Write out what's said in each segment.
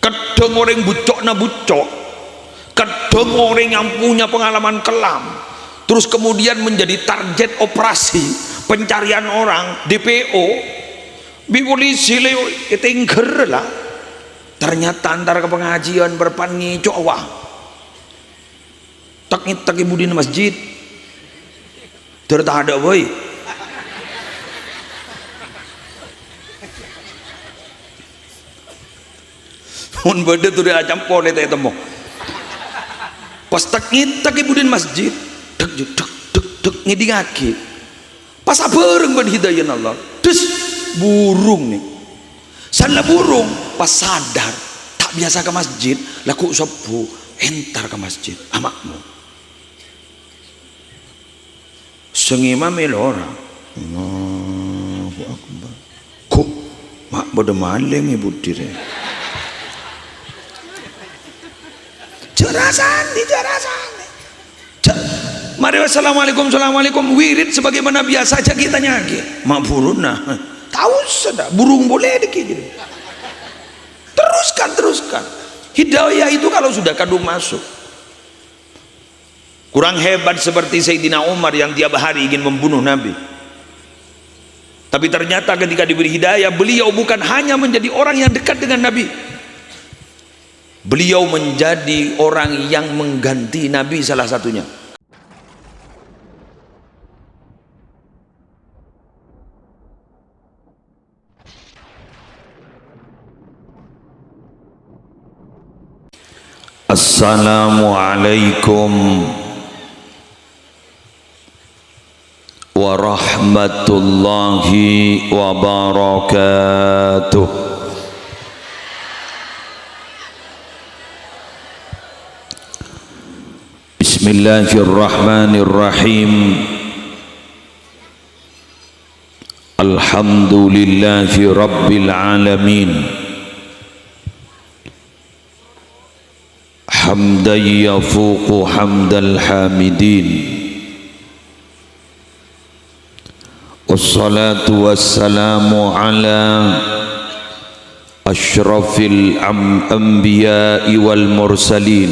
Kadang orang bucok na bucok, kadang orang yang punya pengalaman kelam, terus kemudian menjadi target operasi pencarian orang DPO, bi polisi leo ketengger lah. Ternyata antara ke pengajian berpangi cowah tak ibu di masjid tertahada boy. Mun beda tuh dia campur itu temu. Pas tak ibu di masjid, dek ngidingake. Pas bareng ban hidayah Allah, terus burung nih. Salah burung pas sadar tak biasa ke masjid, laku sepuh entar ke masjid amakmu. Sengima melora. Allahu Akbar. Kok mak bodoh maling ibu dire. Jarasan. Mari wassalamualaikum wirid sebagaimana biasa aja kita nyagi. Mak burung nah. Tahu sudah burung boleh dikit. Teruskan. Hidayah itu kalau sudah kadung masuk. Kurang hebat seperti Sayyidina Umar yang tiap hari ingin membunuh Nabi. Tapi ternyata ketika diberi hidayah, beliau bukan hanya menjadi orang yang dekat dengan Nabi. Beliau menjadi orang yang mengganti Nabi salah satunya. Assalamualaikum warahmatullahi wabarakatuh. Bismillahirrahmanirrahim. Alhamdulillahi rabbil alamin. Hamdan yafuqu hamdal hamidin. Wassalatu wassalamu ala asyrafil anbiya'i wal mursalin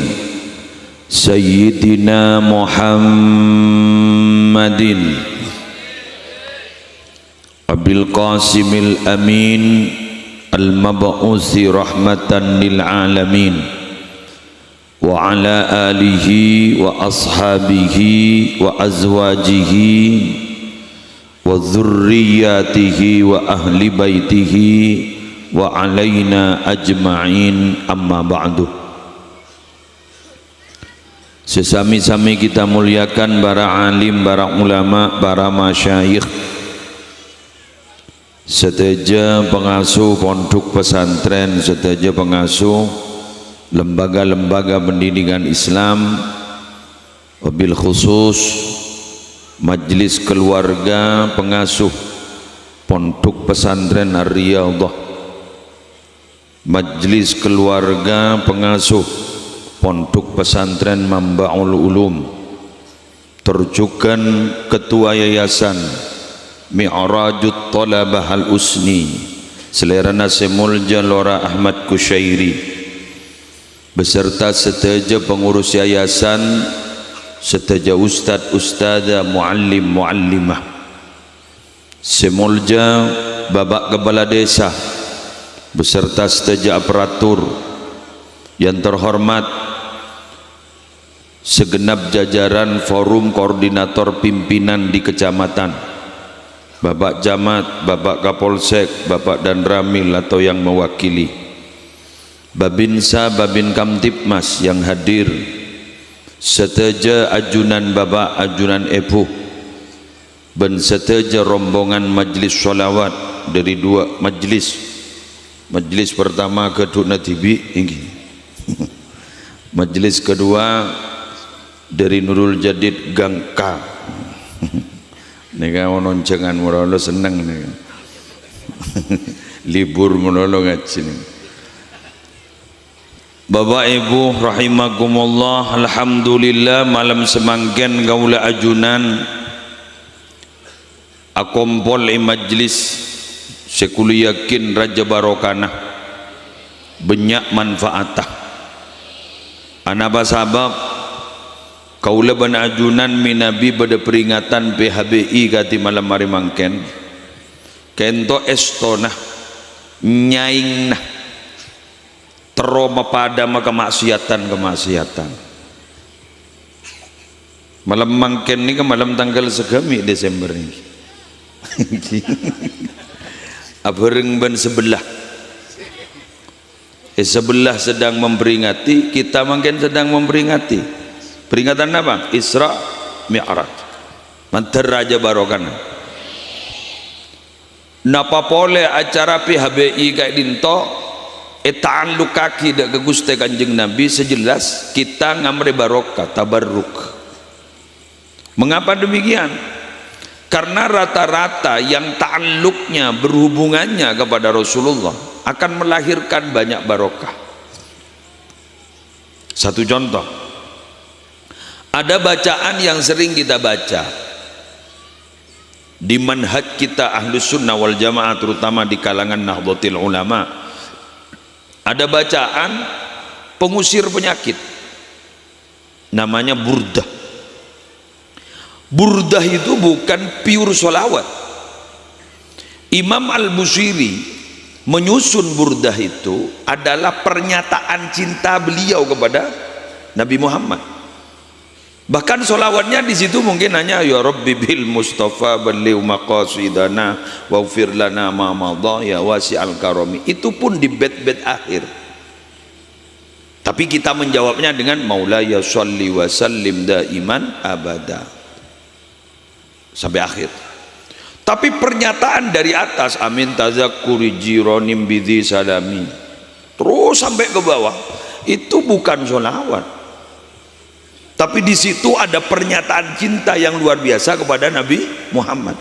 Sayyidina Muhammadin Abil Qasimil Amin al-mab'uthi rahmatan lil alamin wa ala alihi wa ashabihi wa azwajihi wa dzurriyyatihi wa ahli baitihi wa alaina ajma'in, amma ba'du. Sesami-sami kita muliakan para alim, para ulama, para masyayikh, seteja pengasuh pondok pesantren, seteja pengasuh lembaga-lembaga pendidikan Islam, wabil khusus Majelis Keluarga Pengasuh Pondok Pesantren Ar-Riyadhah, Majelis Keluarga Pengasuh Pondok Pesantren Mambaul Ulum, terjukan Ketua Yayasan Mi'rajut Thalabah Al-Usni Selerana Semulja Lora Ahmad Kusyairi, beserta seteja pengurus yayasan, seteja ustad, ustadzah, muallim, muallimah, semulja babak kepala desa, beserta seteja aparatur yang terhormat, segenap jajaran forum koordinator pimpinan di kecamatan, bapak camat, bapak kapolsek, bapak dan ramil atau yang mewakili, Babinsa, Babin Kamtipmas yang hadir, seteja ajunan bapak, ajunan epuh, dan seteja rombongan majlis sholawat dari dua majlis. Majlis pertama kedua tibi ini, majlis kedua dari Nurul Jadid Gang K. Nega noncengan merolo seneng nih, libur merolo ngaji nih. Bapak Ibu rahimakumullah, alhamdulillah malam semangken gaula ajunan akompol majlis sekulu yakin Raja Barokana banyak manfaatah. Anapa sabab kaula ban ajunan minabi pada peringatan PHBI kati malam hari mangken kento estonah nyaing nah teroma pada kemaksiatan malam mangken ni ke malam tanggal segami Desember ni abareng ban sebelah sebelah sedang memperingati, kita mungkin sedang memperingati peringatan apa? Isra Mi'raj mantar raja barokan napa pole acara PHBI kayak dinto etaan lukaki dak ke Gusti Kanjeng Nabi sejelas kita ngamri barokah tabarruk. Mengapa demikian? Karena rata-rata yang ta'alluqnya berhubungannya kepada Rasulullah akan melahirkan banyak barokah. Satu contoh, ada bacaan yang sering kita baca di manhaj kita Ahlus Sunnah wal Jamaah, terutama di kalangan Nahdlatul Ulama. Ada bacaan pengusir penyakit namanya burdah. Burdah itu bukan pure solawat. Imam Al-Busiri menyusun burdah itu adalah pernyataan cinta beliau kepada Nabi Muhammad. Bahkan solawatnya di situ mungkin hanya ya Rabbi bil Mustafa balligh maqasidana waghfir lana ma madha ya wasi'al karami. Itu pun di bait-bait akhir. Tapi kita menjawabnya dengan Maulaya sholli wa sallim daiman abada sampai akhir. Tapi pernyataan dari atas amin tazakkuri jironim bidhi salami terus sampai ke bawah itu bukan sholawat, tapi di situ ada pernyataan cinta yang luar biasa kepada Nabi Muhammad.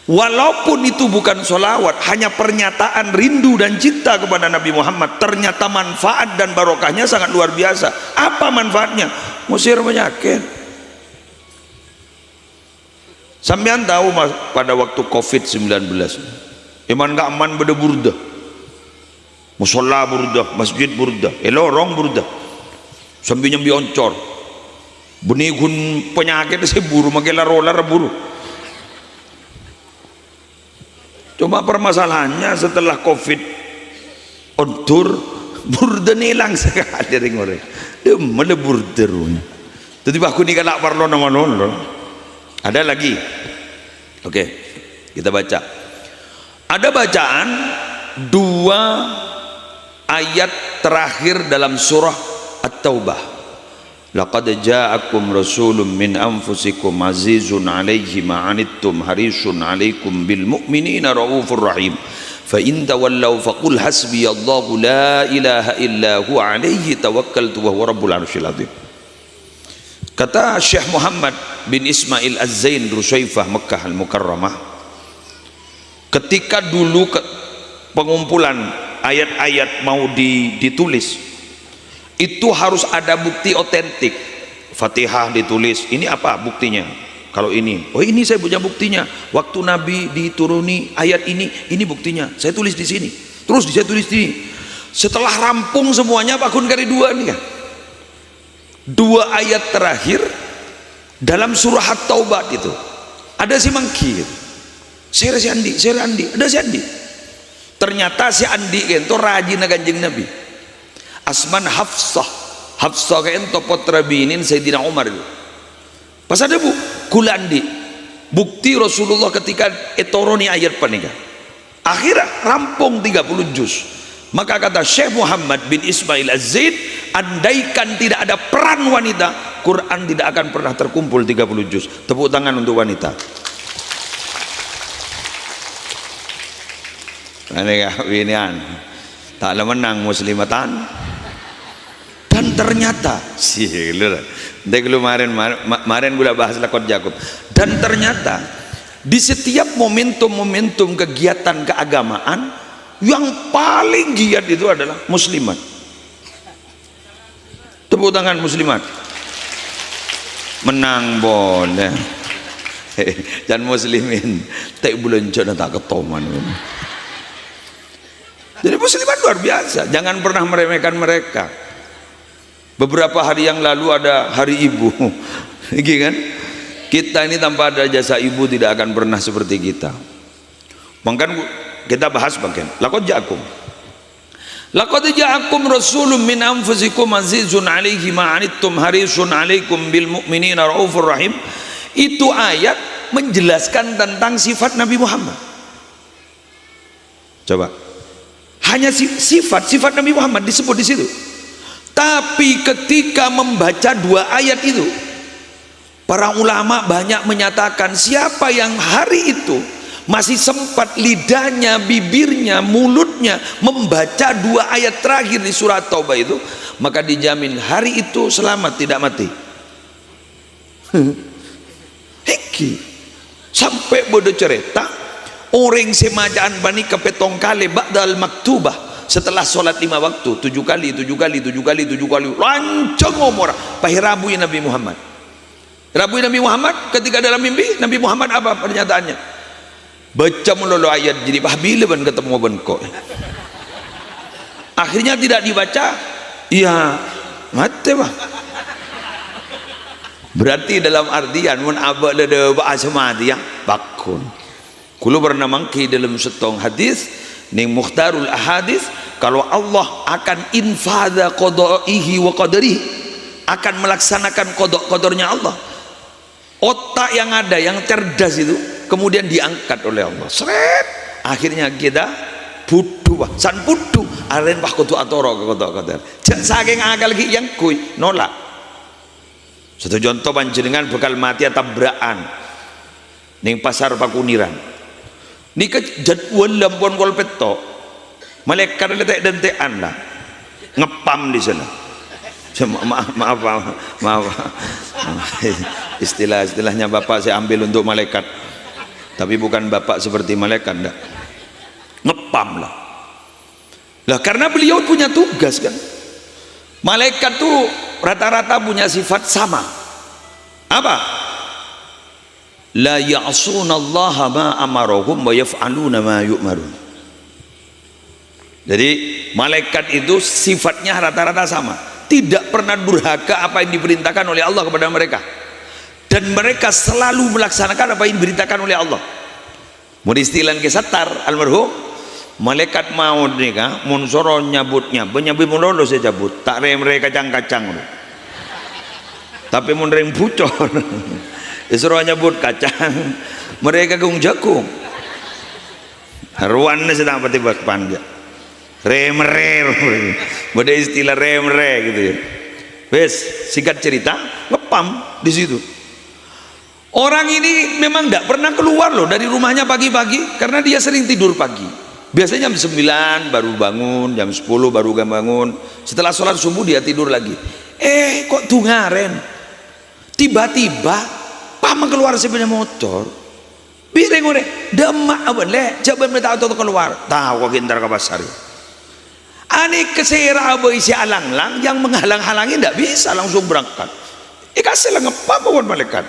Walaupun itu bukan sholawat, hanya pernyataan rindu dan cinta kepada Nabi Muhammad, ternyata manfaat dan barokahnya sangat luar biasa. Apa manfaatnya? Musir penyakit. Sampean tahu mas, pada waktu COVID-19 iman gak aman pada burdah, musola burdah, masjid burdah, lorong burdah, sambil nyambi oncor benigun penyakit saya buru magelar rolar buru. Cuma permasalahannya setelah COVID ontur burdah hilang sekali ringore mana burdah runya. Jadi aku ni kalak parlo nama non. Ada lagi, oke, kita baca. Ada bacaan dua ayat terakhir dalam surah At-Taubah. Laqad ja'akum rasulun min anfusikum azizun 'alaihi ma 'anittum harisun 'alaikum bil mu'minina raufur rahim. Fa in tawallaw faqul hasbiyallahu la ilaha illa huwa 'alaihi tawakkaltu wa huwa rabbul 'arsyil 'azim. Kata Syekh Muhammad bin Ismail Az-Zain Rusyaifah Mekah Al-Mukarramah, ketika dulu pengumpulan ayat-ayat mau ditulis, itu harus ada bukti otentik. Fatihah ditulis, ini apa buktinya? Kalau ini, oh ini saya punya buktinya. Waktu Nabi dituruni ayat ini buktinya. Saya tulis di sini. Terus saya tulis di sini. Setelah rampung semuanya, pakun kali dua nih kan. Dua ayat terakhir dalam surah At-Taubah itu ada si Mangki, Sir si Andi, ada si Andi. Ternyata si Andi itu rajin Kanjeng Nabi. Asman Hafsah kayak ento potra binin Sayyidina Umar itu. Pas ada bu, kula Andi. Bukti Rasulullah ketika etoroni ayat panika. Akhirnya rampung 30 juz. Maka kata Syekh Muhammad bin Ismail Az-Zaid, andaikan tidak ada peran wanita, Quran tidak akan pernah terkumpul 30 juz. Tepuk tangan untuk wanita. Ini kawinian tak menang muslimatan. Dan ternyata kemarin gula bahas lakon Jakub. Dan ternyata di setiap momentum-momentum kegiatan keagamaan, yang paling giat itu adalah muslimat. Tepuk tangan muslimat. Menang boleh. Dan muslimin tak bulan tak ketoman. Jadi muslimat luar biasa, jangan pernah meremehkan mereka. Beberapa hari yang lalu ada hari ibu gitu kan. Kita ini tanpa ada jasa ibu tidak akan pernah seperti kita. Maka kita bahas bagian laqad ja'akum rasulun min anfusikum azizun 'alaihi ma 'anittum harisun 'alaikum bil mu'minina raufur rahim. Itu ayat menjelaskan tentang sifat Nabi Muhammad. Coba, hanya sifat Nabi Muhammad disebut di situ. Tapi ketika membaca dua ayat itu, para ulama banyak menyatakan siapa yang hari itu masih sempat lidahnya, bibirnya, mulutnya membaca dua ayat terakhir di surat Taubah itu, maka dijamin hari itu selamat, tidak mati. Heki sampai bodoh cerita orang semajaan bani kepetong kali ba'dal maktubah, setelah sholat 5 waktu 7 kali lancang ngomor pahirabuin Nabi Muhammad. Rabuin Nabi Muhammad ketika dalam mimpi. Nabi Muhammad apa pernyataannya? Baca melulu ayat jadi bila ban ketemu ban kok. Akhirnya tidak dibaca, iya mati bah. Berarti dalam artian mun abad ada bahasa mati ya bakun. Kulo pernah mangki dalam setong hadis ning mukhtarul ahadis, kalau Allah akan infadha qada'ihi wa qadarihi, akan melaksanakan qada-qadarnya Allah, otak yang ada yang cerdas itu kemudian diangkat oleh Allah. Seret, akhirnya kita butuh san butuh aren bah kutu atoro ke qada-qadar. Saking akal ki yang kuy nolak. Satu contoh panjenengan bakal mati tabrakan ning pasar Pakuniran. Nika jadwal lampon kol peto. Malaikat letek dentean lah. Ngepam di sana. Maaf. Istilahnya Bapak saya ambil untuk malaikat. Tapi bukan Bapak seperti malaikat enggak. Ngepam lah. Lah karena beliau punya tugas kan. Malaikat tuh rata-rata punya sifat sama. Apa? La ya'sunallaha ma amarahum wa yaf'aluna ma yu'marun. Jadi malaikat itu sifatnya rata-rata sama, tidak pernah durhaka apa yang diperintahkan oleh Allah kepada mereka, dan mereka selalu melaksanakan apa yang diberitakan oleh Allah. Mau istilah kesatar almarhum malaikat maut nih kah mun soro nyabutnya benyabut mulolo saya cabut tak remre kacang-kacang tapi mun rem bucor disuruh nyebut kacang mereka gung jagung ruannya sedang petibat panja remre beda istilah remre gitu ya. Wes singkat cerita ngepam di situ. Orang ini memang tidak pernah keluar loh dari rumahnya pagi-pagi karena dia sering tidur pagi. Biasanya jam 9 baru bangun, jam 10 baru bangun. Setelah sholat subuh dia tidur lagi. Kok tungaren? Tiba-tiba pama keluar sepeda motor. Bireng ore, demak apa le? Coba minta auto keluar. Tahu kok kintar ke pasar. Ani kesera abai si alang-lang yang menghalang-halangi tidak bisa langsung berangkat. Kasih lah ngepam buat malaikat.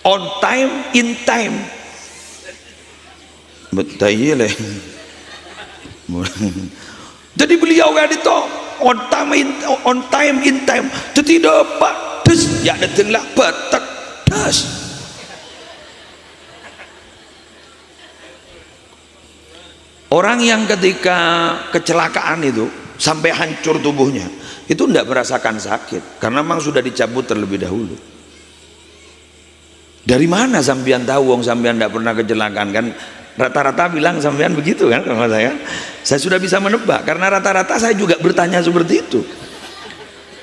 On time, in time. Betul le. Jadi beliau kan itu on time, in time. Jadi dapat des ya datanglah batak des. Orang yang ketika kecelakaan itu sampai hancur tubuhnya itu tidak merasakan sakit karena memang sudah dicabut terlebih dahulu. Dari mana sampean tahu wong sampean tidak pernah kecelakaan? Kan rata-rata bilang sampean begitu kan sama saya. Saya sudah bisa menebak karena rata-rata saya juga bertanya seperti itu.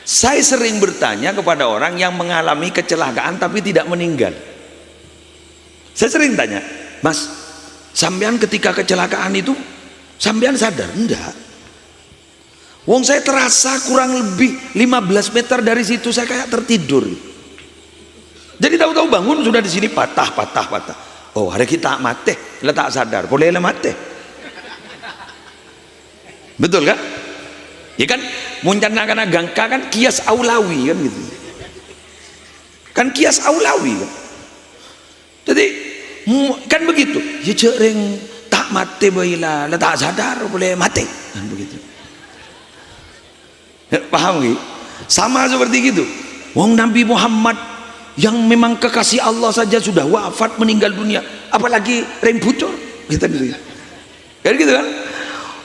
Saya sering bertanya kepada orang yang mengalami kecelakaan tapi tidak meninggal. Saya sering tanya, Mas, sampean ketika kecelakaan itu sampean sadar? Enggak. Wong saya terasa kurang lebih 15 meter dari situ saya kayak tertidur. Jadi tahu-tahu bangun sudah di sini patah. Oh, hari kita mati, letak sadar, boleh lah mati. Betul kan? Ya kan, muncana karena gangka kan kias aulawi kan gitu. Kan kias aulawi kan. Jadi kan begitu. Ya cereng tak hak mati baila tak sadar boleh mati kan begitu. Paham nggih? Sama seperti gitu. Wong Nabi Muhammad yang memang kekasih Allah saja sudah wafat meninggal dunia, apalagi rem bocor kita gitu ya. Kan gitu kan?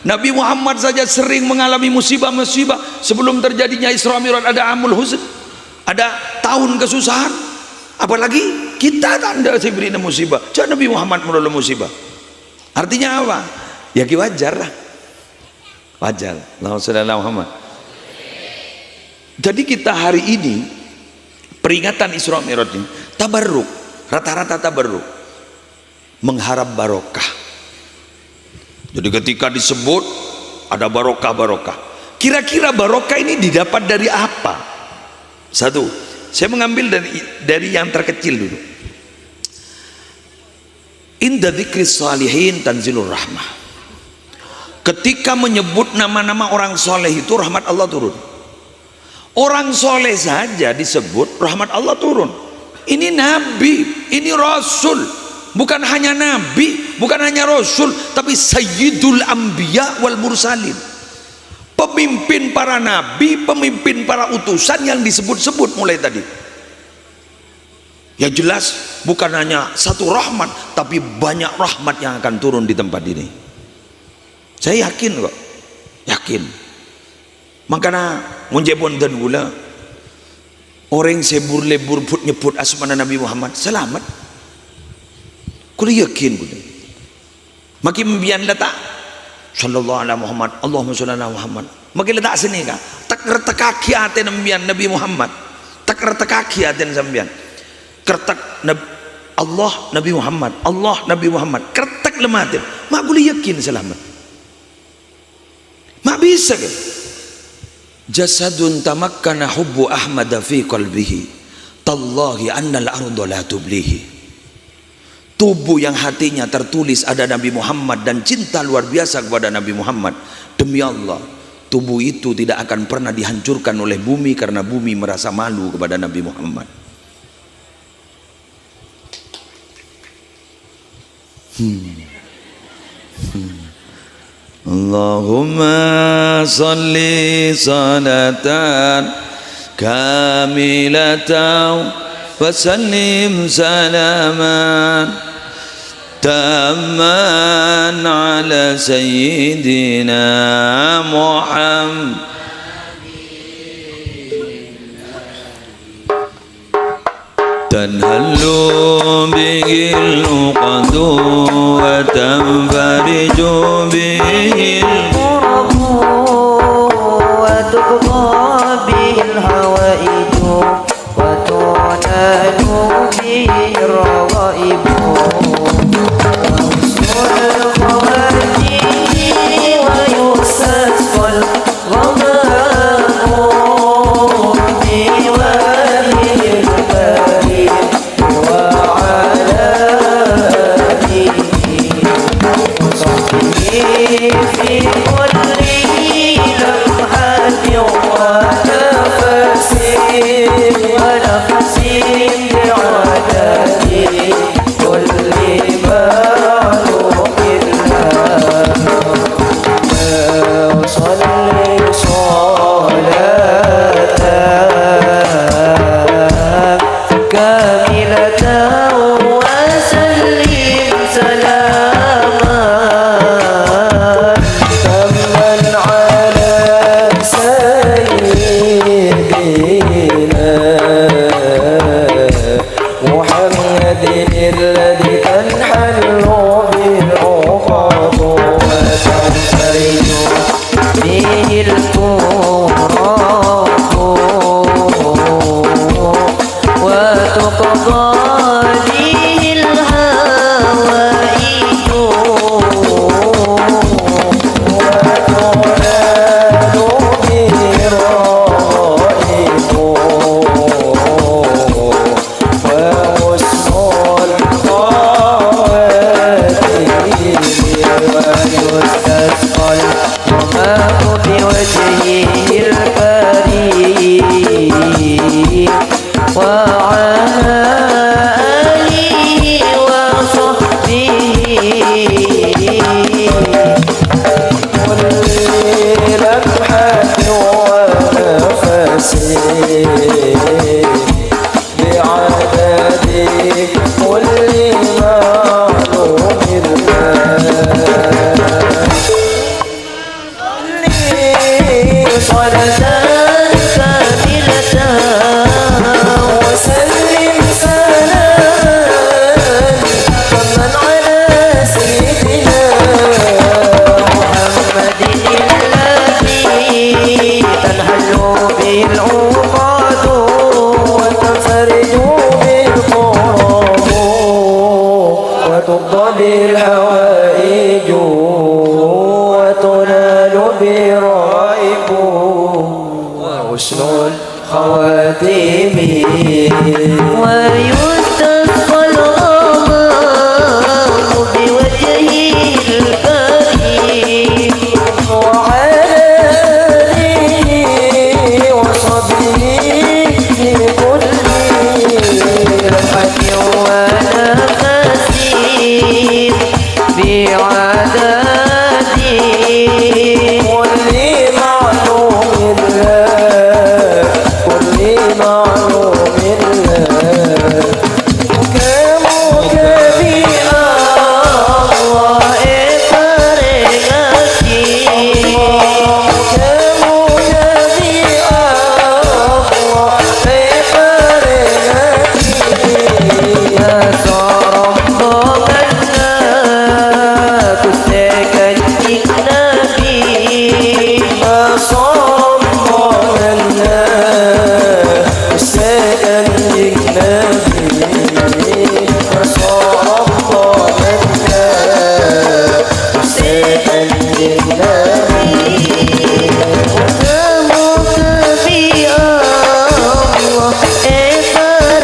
Nabi Muhammad saja sering mengalami musibah-musibah sebelum terjadinya Isra Mi'raj, ada amul huzn, ada tahun kesusahan, apalagi kita tanda diberi musibah. Jangan Nabi Muhammad menolong musibah. Artinya apa? Ya wajar lah, wajar. Allahumma shalli ala Muhammad. Jadi kita hari ini peringatan Isra Mi'raj ini tabarruk, rata-rata tabarruk, mengharap barokah. Jadi ketika disebut ada barokah, kira-kira barokah ini didapat dari apa? Satu, saya mengambil dari yang terkecil dulu. Inda dzikris salihin tanzilur rahmah. Ketika menyebut nama-nama orang soleh itu rahmat Allah turun. Orang soleh saja disebut rahmat Allah turun. Ini nabi, ini rasul, bukan hanya nabi, bukan hanya rasul, tapi sayyidul anbiya wal mursalin, pemimpin para nabi, pemimpin para utusan yang disebut-sebut mulai tadi. Ya jelas bukan hanya satu rahmat, tapi banyak rahmat yang akan turun di tempat ini. Saya yakin kok, yakin. Makanya menjebon dan gula orang sebur lebur put nyebut asmana Nabi Muhammad selamat. Kuliah yakin gula. Makin membian letak sallallahu alaihi Muhammad, Allahumma sholli ala Muhammad. Makin letak sini kah? Tak retekaki aten membian Nabi Muhammad. Tak retekaki aten sambian. Kertak Allah Nabi Muhammad, Allah Nabi Muhammad, kertak lematin, mak boleh yakin selamat, mak bisa kan? Jasadun tamakkana hubbu Ahmad fi qalbihi, tallahi annal arda la tublihi. Tubuh yang hatinya tertulis ada Nabi Muhammad dan cinta luar biasa kepada Nabi Muhammad, demi Allah tubuh itu tidak akan pernah dihancurkan oleh bumi karena bumi merasa malu kepada Nabi Muhammad. Allahumma salli salatan kamilatan wa sallim salaman tamman ala sayyidina Muhammad. تنهل به العقد وتنفرج به الكرب وتقضى به الهوائج وتنال به الرغائب وحسن الخواتيم ويستسقى الغمام في كل لمحة ونفس بعدد كل مخلوق وصلي صلاة كاملة وسلم سلاما الذي تنحل بالعقد وتنفرج به الكرب وتقضى به الهوائج وتنال به الرغائب صلاة كاملة وسلم سلام طبعا على سيدنا محمد الذي تنحل به العقد وتنفرج بالقرب وتقضى الحوائج وتنال برائب وحسن الخواتيم ويستسقى الغمام بوجهه الكريم وعلى آله وصحبه في كل لمحة ونفس بعددي كل معلوم الله كل معلوم الله كمكبي الله إفرغتي كمكبي الله إفرغتي يا ربنا كستكن النبي ما صمنا كستكن النبي ما صمنا كستكن النبي وكمك في الله إفرغتي كمك في الله إفرغتي ربنا فروالي ما صمنا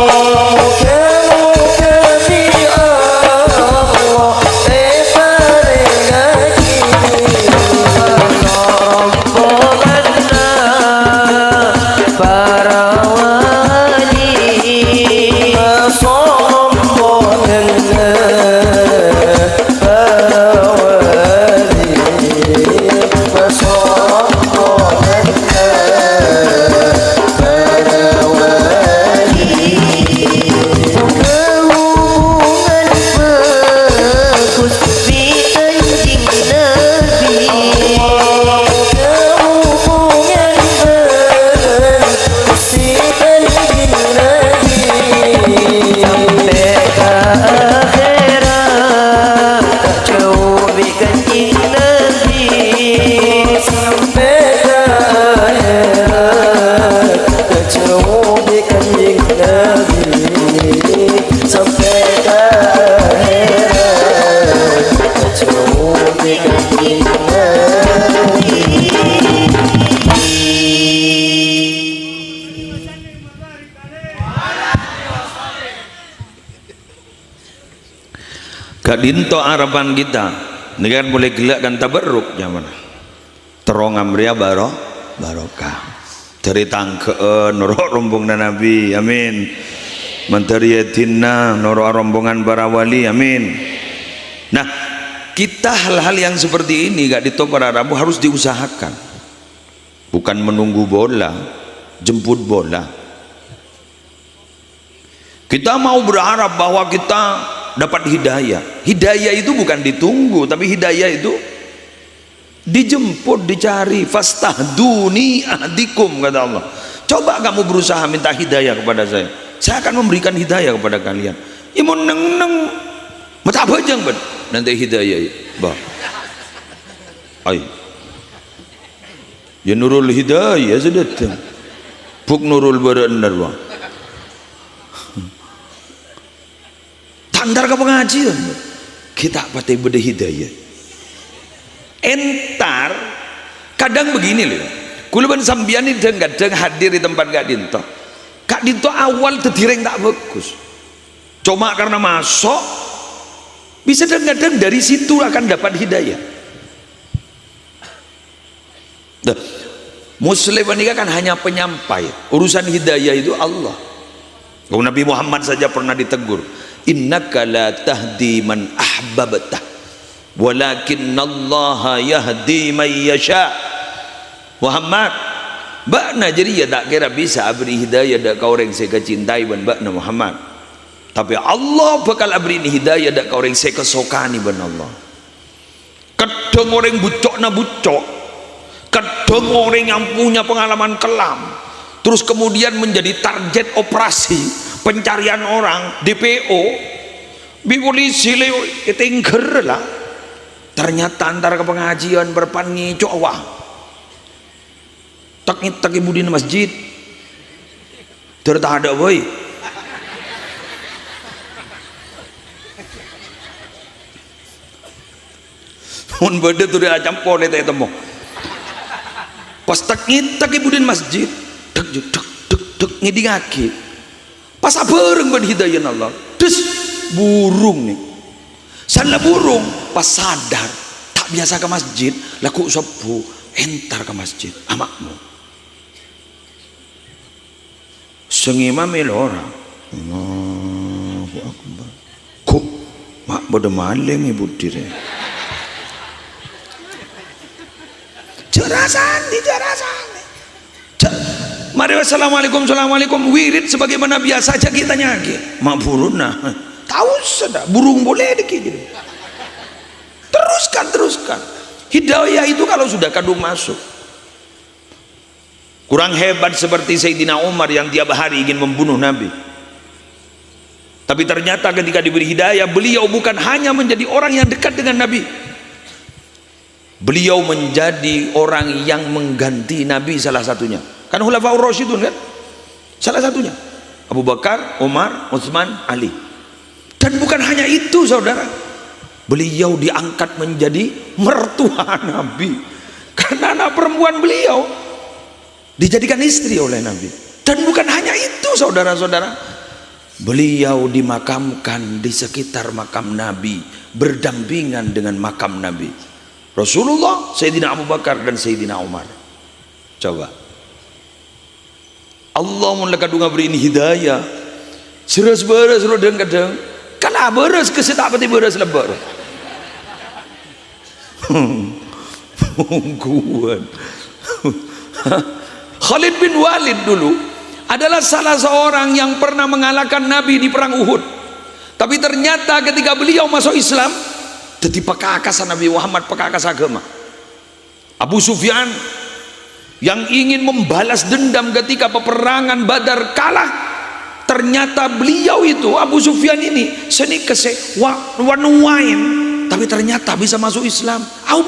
فروالي ما صمنا Kak dinto harapan kita ini kan boleh gelak dan tabarruk zaman terong amria barokah cerita ke nurok rombongan Nabi amin menteri yatinna nurok rombongan para wali amin. Nah kita hal-hal yang seperti ini Kak dinto para Rabu harus diusahakan, bukan menunggu bola jemput bola. Kita mau berharap bahwa kita dapat hidayah. Hidayah itu bukan ditunggu, tapi hidayah itu dijemput, dicari. Fastahduni ahdikum, kata Allah. Coba kamu berusaha minta hidayah kepada saya akan memberikan hidayah kepada kalian. Ya mau neng mata bajang ben nanti hidayah bah ay ya nurul hidayah sedatang buk nurul berenar bang tandar ke pengajian kita pati beda hidayah entar kadang begini loh kuluban sambian ini kadang hadir di tempat Kak Dinto awal terdireng tak bagus cuma karena masuk bisa kadang dari situ akan dapat hidayah. Nah, Muslim ini kan hanya penyampai, urusan hidayah itu Allah. Kalau Nabi Muhammad saja pernah ditegur, innaka la tahdi man ahbabta walakinnallaha yahdi man yasha. Muhammad bakna jadi ya tak kira bisa beri hidayah dak kau orang saya kecintai ban bakna Muhammad, tapi Allah bakal beri hidayah dak kau orang saya kesokani ban Allah. Kadang orang bucok na bucok Kadang orang yang punya pengalaman kelam terus kemudian menjadi target operasi pencarian orang DPO di polisi leo tingger lah. Ternyata antara ke pengajian berpangi coba tak ibu di masjid ternyata ada boy mun beda tuh dia campur itu temu pas tak ibu di masjid dek ngidi ngaki pas bareng ben hidayah Allah terus burung nih salah burung pas sadar tak biasa ke masjid laku sepuh entar ke masjid amakmu sengima melora Allahu Akbar kok mak bodoh maling ibu dire jarasan mari wassalamualaikum wirid sebagaimana biasa aja kita nyagi mak burung nah tahu sudah burung boleh dikit teruskan hidayah itu kalau sudah kadung masuk kurang hebat seperti Sayyidina Umar yang tiap hari ingin membunuh Nabi, tapi ternyata ketika diberi hidayah beliau bukan hanya menjadi orang yang dekat dengan Nabi, beliau menjadi orang yang mengganti Nabi salah satunya kan Khulafaur Rasyidun kan salah satunya Abu Bakar, Umar, Utsman, Ali. Dan bukan hanya itu saudara, beliau diangkat menjadi mertua Nabi karena anak perempuan beliau dijadikan istri oleh Nabi. Dan bukan hanya itu saudara-saudara, beliau dimakamkan di sekitar makam Nabi berdampingan dengan makam Nabi Rasulullah, Sayyidina Abu Bakar dan Sayyidina Umar. Coba Allah mulai kadung beri ini hidayah seres beres kadang kalau beres kesetak peti beres lebar mungguan Khalid bin Walid dulu adalah salah seorang yang pernah mengalahkan Nabi di perang Uhud, tapi ternyata ketika beliau masuk Islam jadi pekakasan Nabi Muhammad, pekakas agama. Abu Sufyan yang ingin membalas dendam ketika peperangan Badar kalah, ternyata beliau itu Abu Sufyan ini seni kese wanuain, tapi ternyata bisa masuk Islam. Au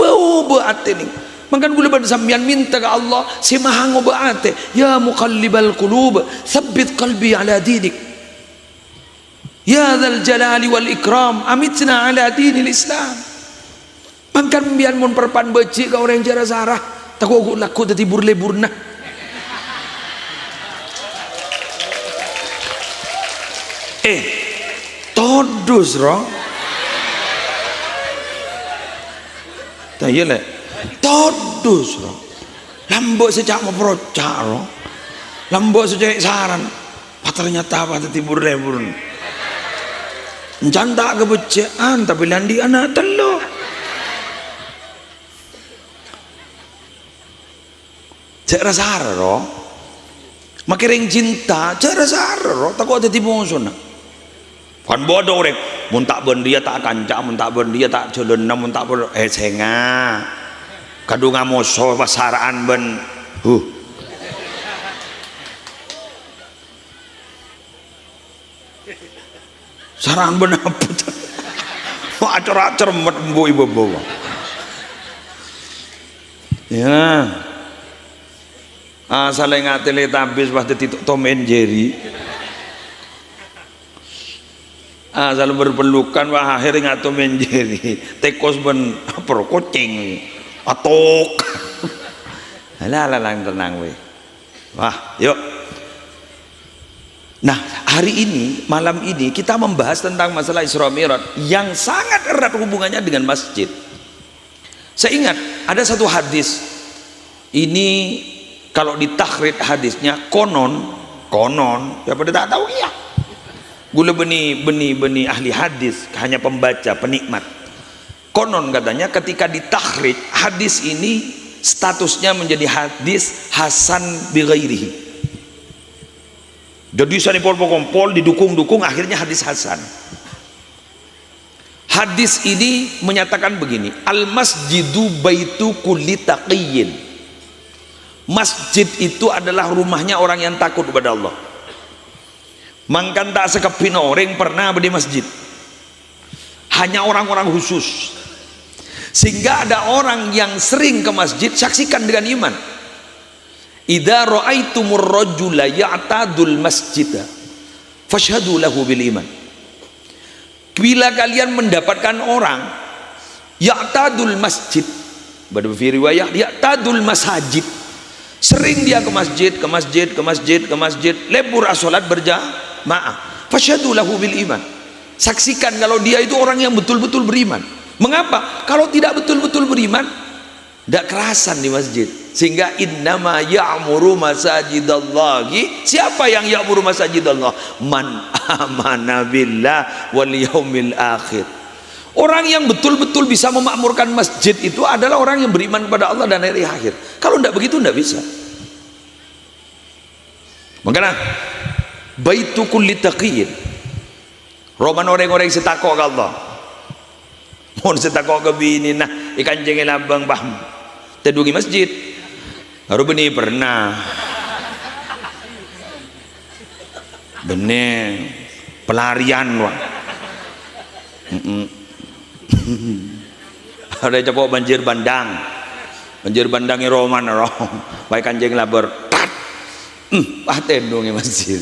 ate ning makan gula pada sambian minta ke Allah si maha ngobaate ya muqallibal qulub tsabbit qalbi ala dinik ya dzal jalali wal ikram amitna ala dinil Islam. Makan bian mun perpan beci ke orang jara sarah takut laku tadi burle-burna todus roh tayele todus roh lambok sejak mau perocak roh lambok sejak saran ternyata apa tadi burle-burna mencantak kebecian tapi landi anak telur cek rasa roh makiring cinta cek rasa roh takut ada tipu musuh kan bodoh orang mun tak ben dia tak kancak mun tak ben dia tak jalan mun tak ben senga kadung ngamoso pasaraan ben saran ben apa mau acar-acar membu ibu bawa ya salah ngatele tabis pada titik Tom and Jerry asal berpelukan wah akhirnya Tom and Jerry tekos ben apa kucing atok lang tenang we wah yuk. Nah hari ini malam ini kita membahas tentang masalah Isra Mi'raj yang sangat erat hubungannya dengan masjid. Saya ingat ada satu hadis ini, kalau ditakhrid hadisnya konon ya pada tak tahu ya gula benih ahli hadis hanya pembaca penikmat. Konon katanya ketika ditakhrid hadis ini statusnya menjadi hadis hasan bi ghairihi, jadi sanipol kompol didukung akhirnya hadis hasan. Hadis ini menyatakan begini, al masjidu baitu kulli taqiyyin, Masjid itu adalah rumahnya orang yang takut kepada Allah. Mangkan tak sekepin orang pernah di masjid, hanya orang-orang khusus. Sehingga ada orang yang sering ke masjid, saksikan dengan iman. Idza ra'aitumur rajula ya'tadul masjida fashhadu lahu bil iman. Bila kalian mendapatkan orang ya'tadul masjid, pada riwayat ya'tadul masajid, sering dia ke masjid, lebur salat berjamaah, fashhadu lahu bil iman. Saksikan kalau dia itu orang yang betul-betul beriman. Mengapa? Kalau tidak betul-betul beriman, tidak kerasan di masjid. Sehingga innama ya'muru masajidallahi, siapa yang ya'muru masajidallah? Man amana billah wal yaumil akhir. Orang yang betul-betul bisa memakmurkan masjid itu adalah orang yang beriman kepada Allah dan hari akhir. Kalau tidak begitu tidak bisa. Makanya baitu kulli taqiyin, roman orang-orang setakok ke Allah. Mohon setakok ke bini nah ikan jengel abang paham tedungi masjid baru benih pernah benih pelarian wah. Ada cepok banjir bandangnya roman baik kanjeng laber tedungi masjid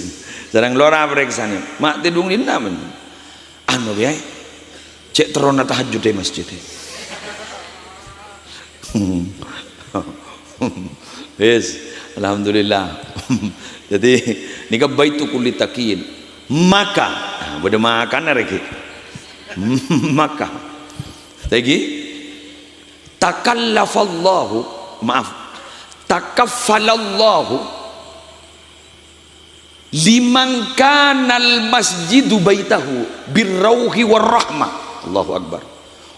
sedang lora periksanya mak tedungi namen anu biaya cek terona tahajud di masjid. Yes, alhamdulillah. Jadi nika baitu kulli taqiyin. Maka beda makan rek. Maka lagi takaffalallahu liman kanal masjidu baitahu birrauhi warahmah. Allahu Akbar.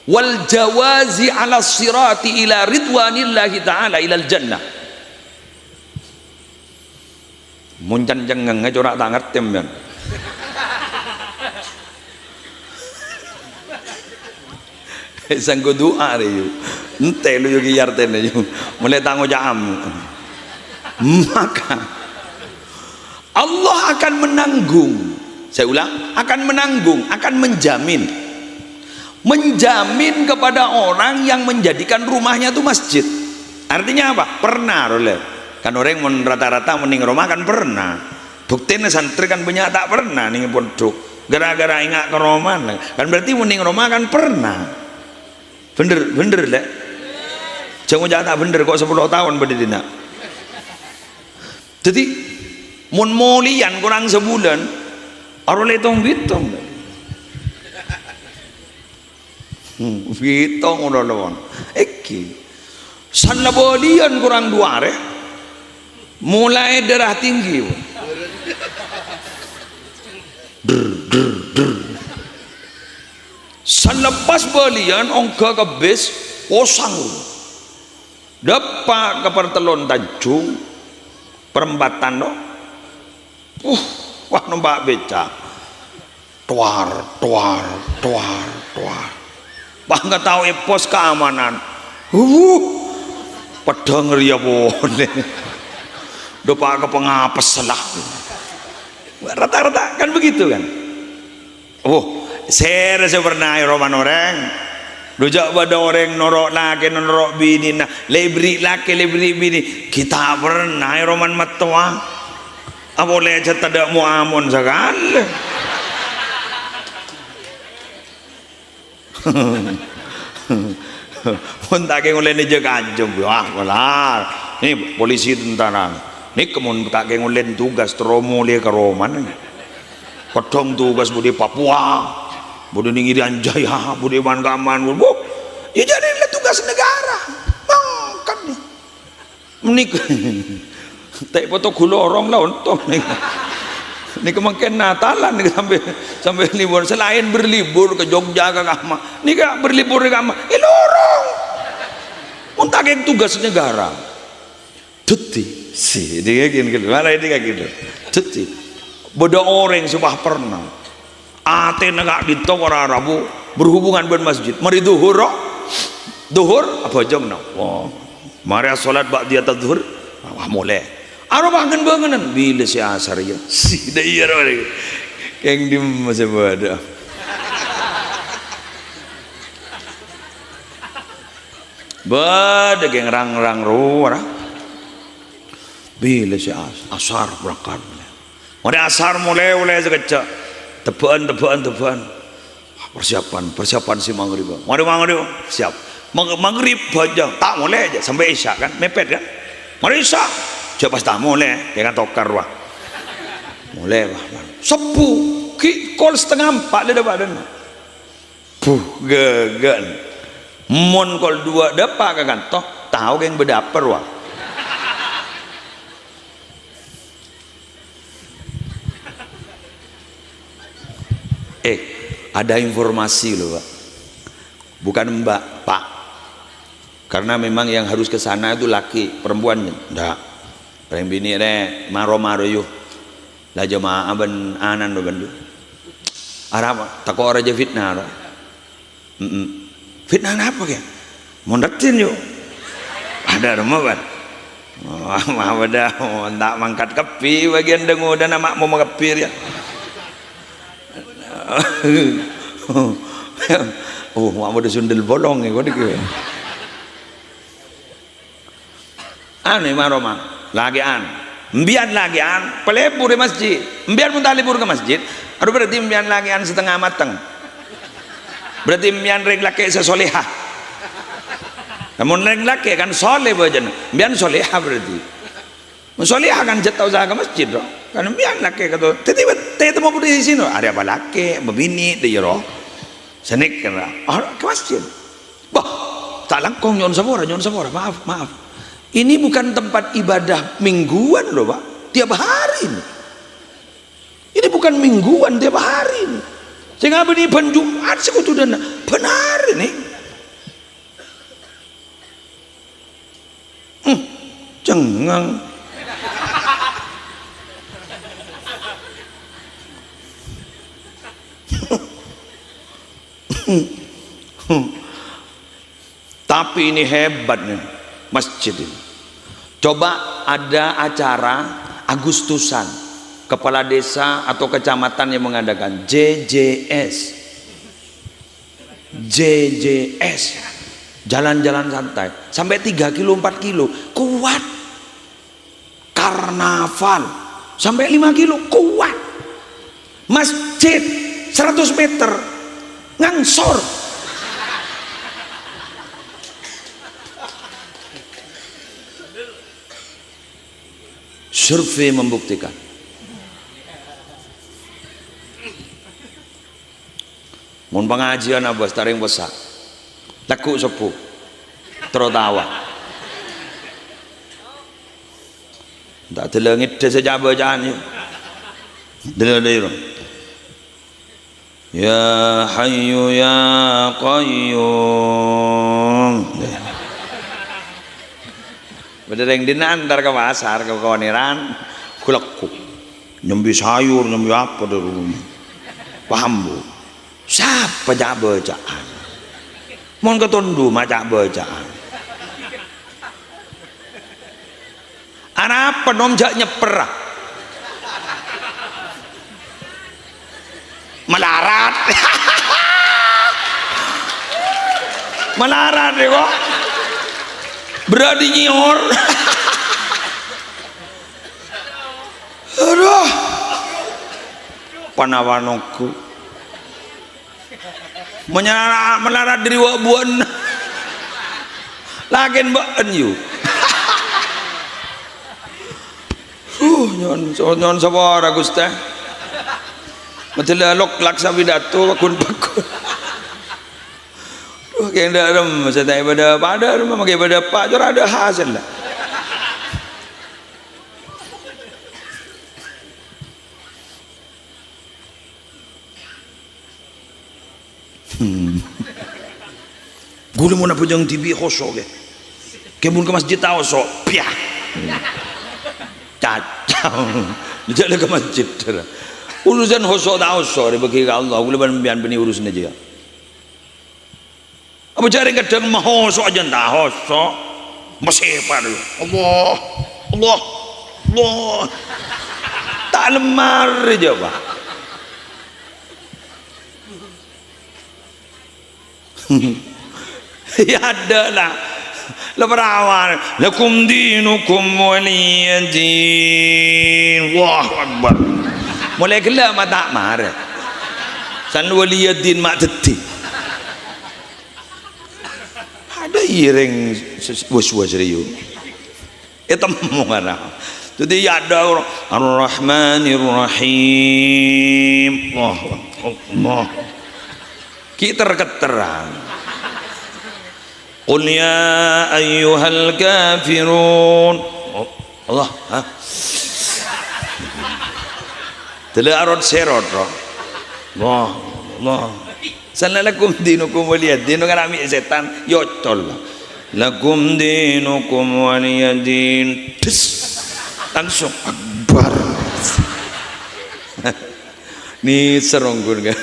Wal jawazi ala sirati ila ridwanillahi ta'ala ilal jannah. Muncan jengeng corak tak ngerti men. Sanggo doa yu. Ente lu yo yartene yu. Mulai tango jam. Maka Allah akan menanggung. Saya ulang, akan menanggung, akan menjamin kepada orang yang menjadikan rumahnya itu masjid. Artinya apa? Pernah oleh kan orang rata-rata mending rumah kan pernah. Buktinya santri kan banyak tak pernah nih pondok gara-gara ingat ke rumah kan berarti mending rumah kan pernah. Bener lek jangan jahat tak bener kok 10 tahun berdina. Jadi mun molian kurang sebulan orang hitung Vitong udah lawan. Eki. Sanabolian kurang dua mulai darah tinggi. Selepas balian ongka ke bes osang. Dapat ke pertelon Tanjung perempatan no. Wah nombak beca. Tuar. Pak nggak tahu pos keamanan, pedang ria boleh, doa ke pengapes lah, rata-rata kan begitu kan. Oh, saya pernah roman orang, dojak pada orang norok laki norok bini, nah lebri laki lebri bini, kita pernah roman matua, apa boleh cerita tak mau amon sekali. Pun tak ngulai ni jaga anjung, wah kelar. Ni polisi tentara, ni kemun tak ngulai tugas teromo le ke Roman. Kodong tugas budi Papua, budi Irian Jaya, budi Mangaman, bu. Ya jadi tugas negara, mangkat ni. Menik, tak foto kulorong lah untuk ni. Ini kemungkinan Natalan nih sampai libur selain berlibur ke Jogja ke Kama, ini kak berlibur ke Kama, lorong, untuk yang tugas negara, cuti sih, dia gini, mana ini kayak gitu, cuti, bodoh orang sudah pernah, ate negak di toko Rabu berhubungan dengan masjid, mari duhur apa jam nak, mari sholat ba'diyat zuhur, wah mulai aro bangen bila si asar ya si dah iya ro keng di masa bodoh bade geng rang ruara bila si asar berangkat mulai asar mulai sekejap tepuan persiapan si maghrib siap maghrib aja tak mulai aja sampai isya kan mepet kan mari isya coba pas tak mulai dia kan tokar wah mulai sepu kol setengah 4 dia dapat dan gegan mon kol 2 dapat kan toh tahu yang berdaper wah ada informasi loh Pak, bukan Mbak, Pak, karena memang yang harus ke sana itu laki, perempuannya enggak, paling bini deh maro yuk lah jemaah ben anan do bandu arab tak kok aja fitnah lo fitnah apa ya mondatin yuk ada rumah ban mah dah tak mangkat kepi bagian dengu dan nama mau mengepir ya oh mau ada sundel bolong ya kau dikira ane maroma lagi mbian lagi pelebur di masjid mbian pun tak libur ke masjid aduh berarti mbian lagi setengah matang berarti mbian reng laki sesolehah namun reng laki kan soleh bajan mbian solehah berarti solehah kan jatau zaga masjid loh kan mbian laki kata tiba-tiba temu di sini ada apa laki membini dia roh senik kena ke masjid bah tak langkong nyon sabora maaf ini bukan tempat ibadah mingguan loh Pak tiap hari ini bukan mingguan tiap hari sehingga ini ban Jumat sekutu dan benar ini cengang tapi ini hebat nih masjid ini. Coba ada acara Agustusan kepala desa atau kecamatan yang mengadakan JJS jalan-jalan santai sampai 3 kilo 4 kilo kuat karnaval sampai 5 kilo kuat masjid 100 meter ngangsor survei membuktikan mun pengajian abas taring besar laku sepuh tertawa tak telengit saja bacaan delok ya hayyu ya qayyum bedereng dina antar ke pasar ke kawaniran kulekku nyembi sayur nyembi apa dulu paham bu siapa jak bacaan mon ketundu macak bacaan anak apa nom jak nyeper melarat melarat deh kok berani nyior aduh panawanku melarat dari wabuan lagi mbak you nyon sabara gusta matelalok laksa pidato bakun kayak ada rem saya pada rumah pakai pada pak jor ada hasil lah gula mau napa jang TV kosong ke kebun ke masjid tahu so piah cacau jalan ke masjid urusan kosong tahu so bagi Allah gula ban bani urusan aja apa cari kadang mah hosok aja entah hosok masih pada Allah Allah Allah tak lemar aja Pak. Ya ada lah leperawan lakum dinukum waliyadin. Wah akbar mulai gelap mata marah san waliyadin mak teti ada iring was-was riu itu ngomong jadi ya ada Ar-Rahmanir Rahim. Allah kita keterang Qul ya ayyuhal kafirun. Allah ha tela arot serot Allah Allah Salalakum dinukum waliyad dinu kan ambil setan yotol lakum dinukum waliyadin langsung akbar ni seronggun kan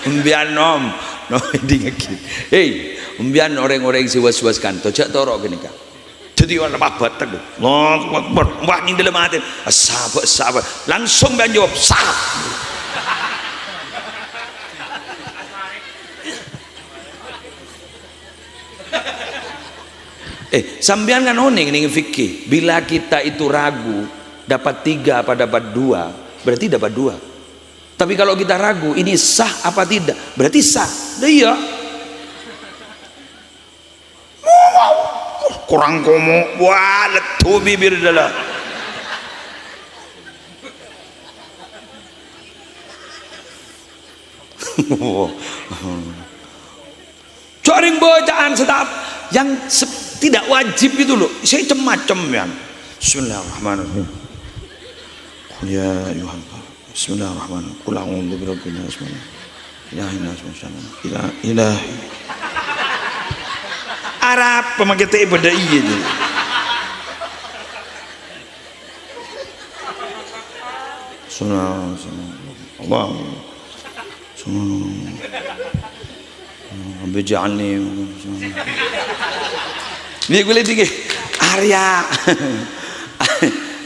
umbian nom no dingaki hey umbian orang-orang si was-was kan tojak torok gini kan jadi orang babat tak Allahu akbar wah ni dalam hati sahabat langsung ban jawab sah. Sambian kan oning ning fikih bila kita itu ragu dapat 3 apa dapat 2 berarti dapat 2 tapi kalau kita ragu ini sah apa tidak berarti sah iya kurang komo wah letu bibir adalah coring bacaan sedap yang tidak wajib itu loh saya macam ya Bismillahirrahmanirrahim ya Yuhan Bismillahirrahmanirrahim qul a'udzu birabbin nas ilahin nas ilahi Arab pemakai teh pada iya je Allah Bija'alni ini gue lihat Arya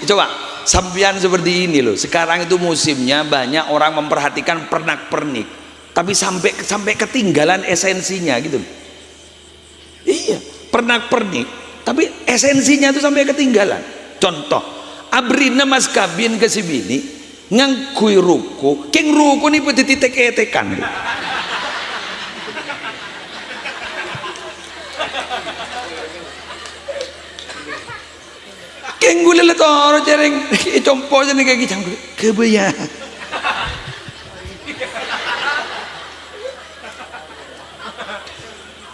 coba sambian seperti ini loh sekarang itu musimnya banyak orang memperhatikan pernak-pernik tapi sampai ketinggalan esensinya gitu iya pernak-pernik tapi esensinya itu sampai ketinggalan contoh abrina mas kabin ke sibini ngangkui ruku keng ruku nih peti titik-tekan keng gule le toro cereng compo jane kaki cangkul kebaya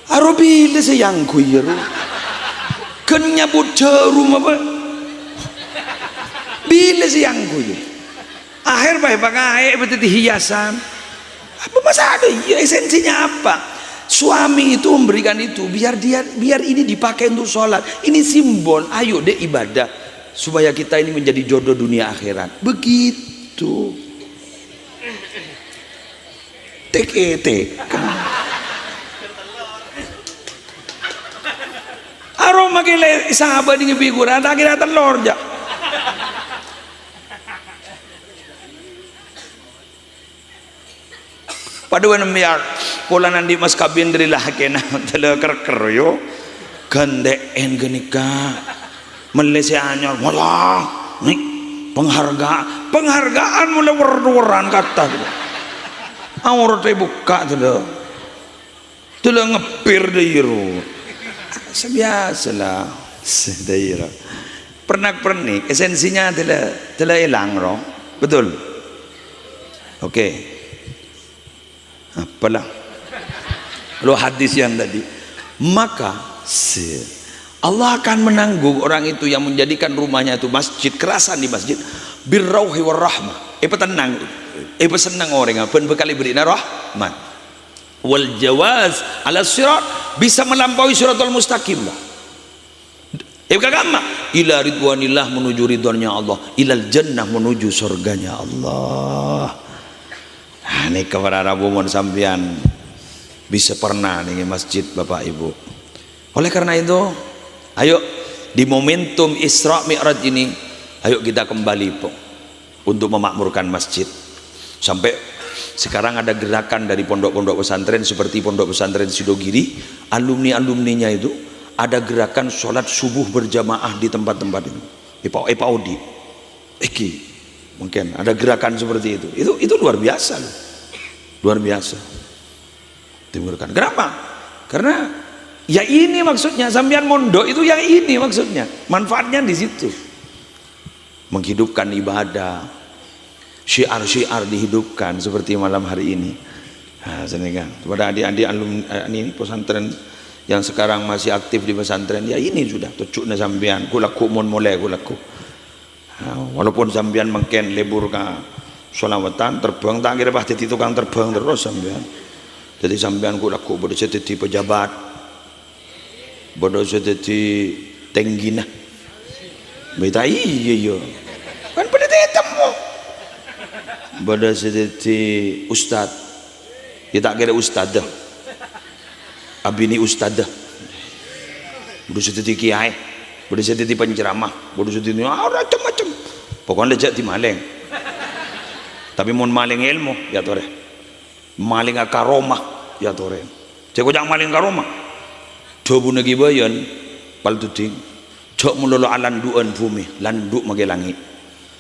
aro bile sayang kuiru ken nyabut jarum apa bile sayang kuiru akhir bae pakai betiti hiasan apa masa ada ya esensinya apa suami itu memberikan itu biar ini dipakai untuk sholat ini simbol ayo deh ibadah supaya kita ini menjadi jodoh dunia akhirat begitu tek aroma kele sahabat ini figuran akhirnya telur ja paduan miar pola nandi mas kabin dari lah kena tele kerker yo gandeen genika melese anyar malah nih penghargaan mulai war-waran kata aurat buka tele ngepir deiru sebiasalah sedairu pernak-pernik esensinya tele hilang roh betul oke apalah lo hadis yang tadi maka Allah akan menanggung orang itu yang menjadikan rumahnya itu masjid kerasan di masjid birrauhi warahmah petenang senang orang pun bekali berina rahmat wal jawaz ala sirat bisa melampaui siratal mustaqim lah kagama ila ridwanillah menuju ridwannya Allah ilal jannah menuju surganya Allah. Ini kepada Rabu mohon sampean bisa pernah nih masjid Bapak Ibu oleh karena itu ayo di momentum Isra Mi'raj ini, ayo kita kembali po untuk memakmurkan masjid. Sampai sekarang ada gerakan dari pondok-pondok pesantren seperti pondok pesantren Sidogiri, alumni-alumninya itu ada gerakan sholat subuh berjamaah di tempat-tempat itu. Epaudi, mungkin ada gerakan seperti itu. Itu luar biasa loh, luar biasa. Timurkan. Kenapa? Karena ya ini maksudnya, sambian mondok itu yang ini maksudnya, manfaatnya di situ. Menghidupkan ibadah, syiar-syiar dihidupkan seperti malam hari ini. Nah, kan kepada adik-adik alumni ini pesantren yang sekarang masih aktif di pesantren, ya ini sudah tucuknya sambian kulaku mon mulai kulaku. Nah, walaupun sambian mungkin libur ke sholawatan terbang tak kira pasti tukang terbang terus sambian. Jadi sambian kulaku bodoh jadi pejabat, bodoh jadi tenggina. Beta iya kan pada temu bodoh jadi ustad, kita kira ustadah, abini ustadah, bodoh jadi kiai, bodoh jadi penceramah, bodoh jadi macam-macam. Pokoknya lejat di maling, tapi mau maling ilmu ya tore, maling karomah ya tore. Ceko jangan maling karomah, coba negi bayan, pal tuding, cok mulolo alan duan bumi, landuk mage langit.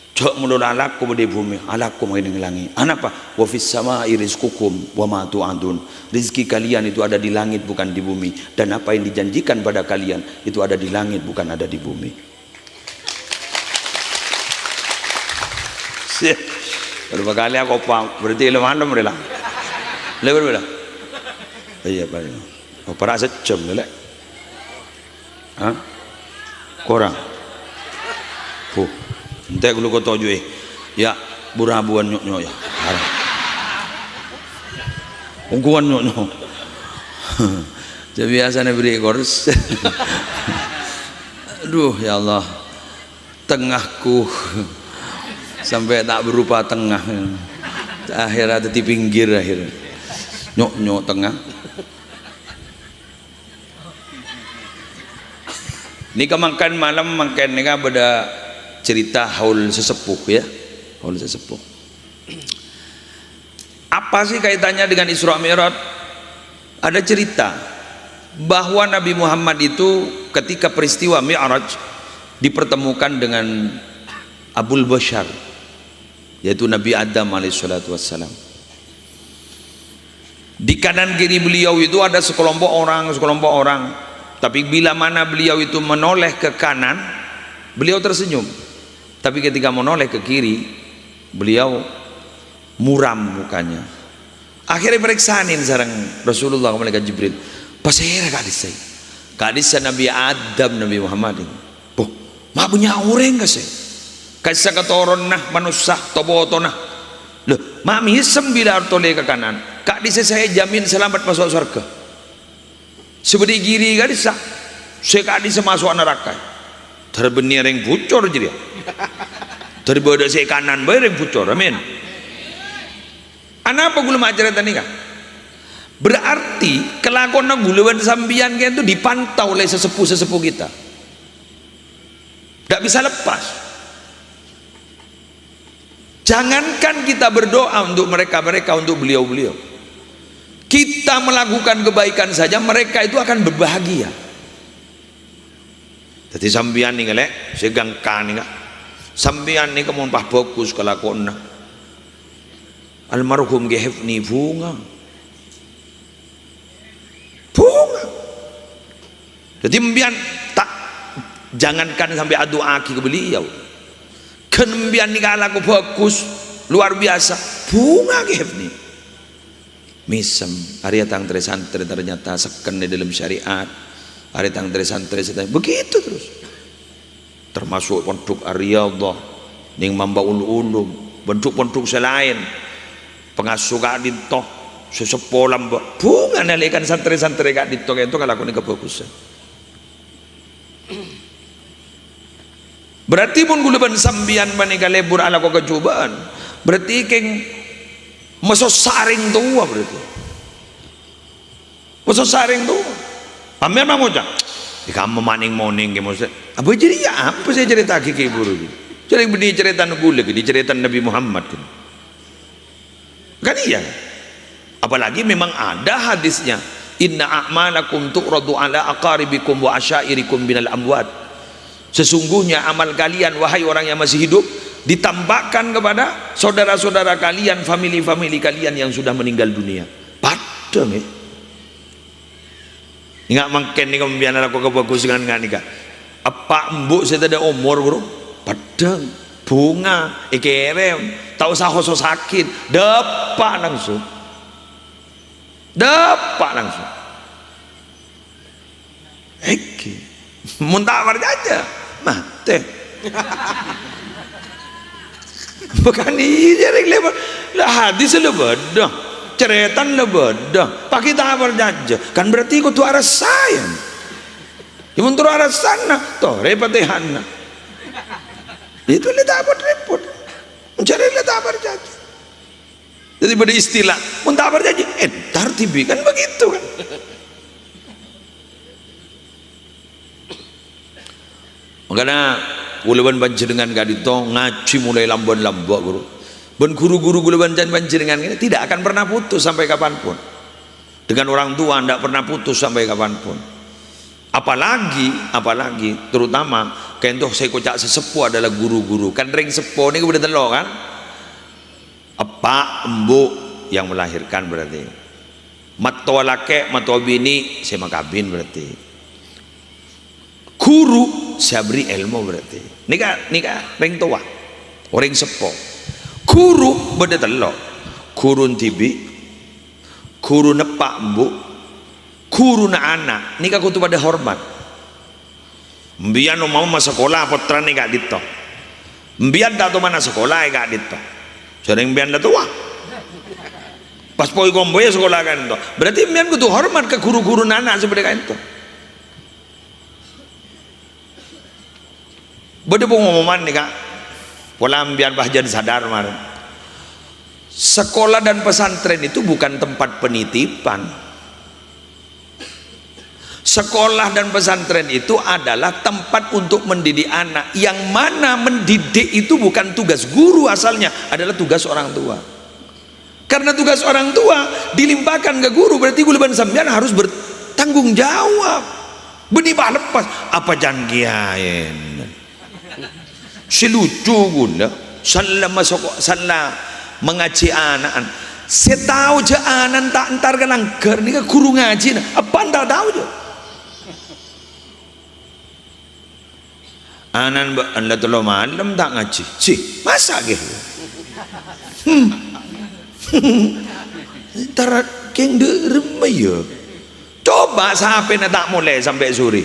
Cok mulolo alakku bade bumi, alakku mage langit. Anapa? Wa fis samai rizqukum wa ma tu'adun. Rizki kalian itu ada di langit bukan di bumi, dan apa yang dijanjikan pada kalian itu ada di langit bukan ada di bumi. Berapa kali aku paham, berarti ilmu anda mereka lebar berapa? Iya pak, oh para sejam lelak, kurang, entah kalau kau tahu ya burabuan nyok ya, ungkuan nyok, jadi biasanya beri kors, aduh ya Allah, tengahku sampai tak berupa tengah, akhirnya ada di pinggir akhirnya, nyok tengah. Nika makan malam makan nika pada cerita haul sesepuh ya, haul sesepuh. Apa sih kaitannya dengan Isra Mi'raj? Ada cerita bahwa Nabi Muhammad itu ketika peristiwa Mi'raj dipertemukan dengan Abul Bashar, yaitu Nabi Adam alaihissalatu wassalam. Di kanan kiri beliau itu ada sekelompok orang. Tapi bila mana beliau itu menoleh ke kanan, beliau tersenyum. Tapi ketika menoleh ke kiri, beliau muram mukanya. Akhirnya periksain sareng Rasulullah malaikat Jibril. Pasera kadis Nabi Adam Nabi Muhammad. Boh, mak punya orang kasih. Kasih katoron nah manusia toboto nah. Loh, mami sembilan toleh ke kanan. Kadis saya jamin selamat masuk surga. Seperti giri kadis saya kadis masuk neraka. Terbenir yang bocor jadi. Terbodoh saya kanan bayar yang bocor. Amin. Apa gula majalah tadi kan? Berarti kelakuan gulawan sambian itu dipantau oleh sesepuh kita. Tidak bisa lepas. Jangankan kita berdoa untuk mereka untuk beliau. Kita melakukan kebaikan saja mereka itu akan berbahagia. Jadi sambian nih galek, segang kan nih, sambian nih kamu pah fokus kelakuan. Almarhum gehefni bunga. Jadi mbian tak jangankan sampai adu aki ke beliau. Kenbian nih kalaku fokus luar biasa. Bunga gehefni. Misem, hari tang santri ternyata seken di dalam syariat, hari tang santri begitu terus. Termasuk pondok Ar-Riyadhah, ning Mambaul Ulum, bentuk-bentuk selain pengasuh kak dintoh, sesepolam bunga nalikan santri-santri kak dintoh itu kalau aku ini kefokusan. Berarti pun gulaban sambian manika lebur ala kau kecubaan, berarti keng masuk saring tua berarti. Masuk saring tua. Ambil mana moja? Di kamu maning moning ke maksud. Apa jadi ya apa saya cerita ke ibu ini? Jadi bini cerita nugul lagi, cerita Nabi Muhammad kan iya. Apalagi memang ada hadisnya, inna a'malakum tu'radu ala aqaribikum wa asyairikum binal amwat. Sesungguhnya amal kalian wahai orang yang masih hidup ditambahkan kepada saudara-saudara kalian, famili-famili kalian yang sudah meninggal dunia. Padang ingat mangken nih kemudian aku kebagus dengan nganika apa mbok saya ada umur bro padang bunga ikerem tak usah khusus sakit dapat langsung muntah aja mate bukan iya lebar lah hadis lebedah ceretan lebedah pakai tak berjanja kan berarti ikut tu arah saya yang untuk arah sana toh repatihanna itu tak repot mencari tak berjanja. Jadi pada istilah muntah berjanji tartibi kan begitu kan. Makanya uleban panjenengan kadito ngaji mulai lambon-lambok guru. Ben guru-guru uleban panjenengan ini tidak akan pernah putus sampai kapanpun. Dengan orang tua tidak pernah putus sampai kapanpun. Apalagi terutama kentoh saya kocak sesepuh adalah guru-guru. Kan ring sepuh ini udah telok kan. Apa embu yang melahirkan berarti matua laki matua bini saya makabin berarti guru saya beri ilmu berarti nikah ring tua orang sepo guru beda telok guru tibi guru nepak embu guru na anak nikah kutu pada hormat mbian mau sekolah putra nikah dito mbian datu mana sekolah nikah dito sering bian dah tua pas poi gomboy sekolah kan itu berarti bian kudu hormat ke guru-guru nana seperti kan itu beda pengumuman nih kak pola bian bahjan sadar mar sekolah dan pesantren itu bukan tempat penitipan. Sekolah dan pesantren itu adalah tempat untuk mendidik anak, yang mana mendidik itu bukan tugas guru asalnya, adalah tugas orang tua. Karena tugas orang tua dilimpahkan ke guru, berarti guleban sampean harus bertanggung jawab. Benih bah lepas apa janggiain si lucu guna salah masuk salah mengaji anak setahu je anak tak entar ke langgar ni ke guru ngaji apa anda tahu je anan anda telo malam tak ngaji sih masa gitu ntar keng derem ya coba sampai tak mulai sampai sore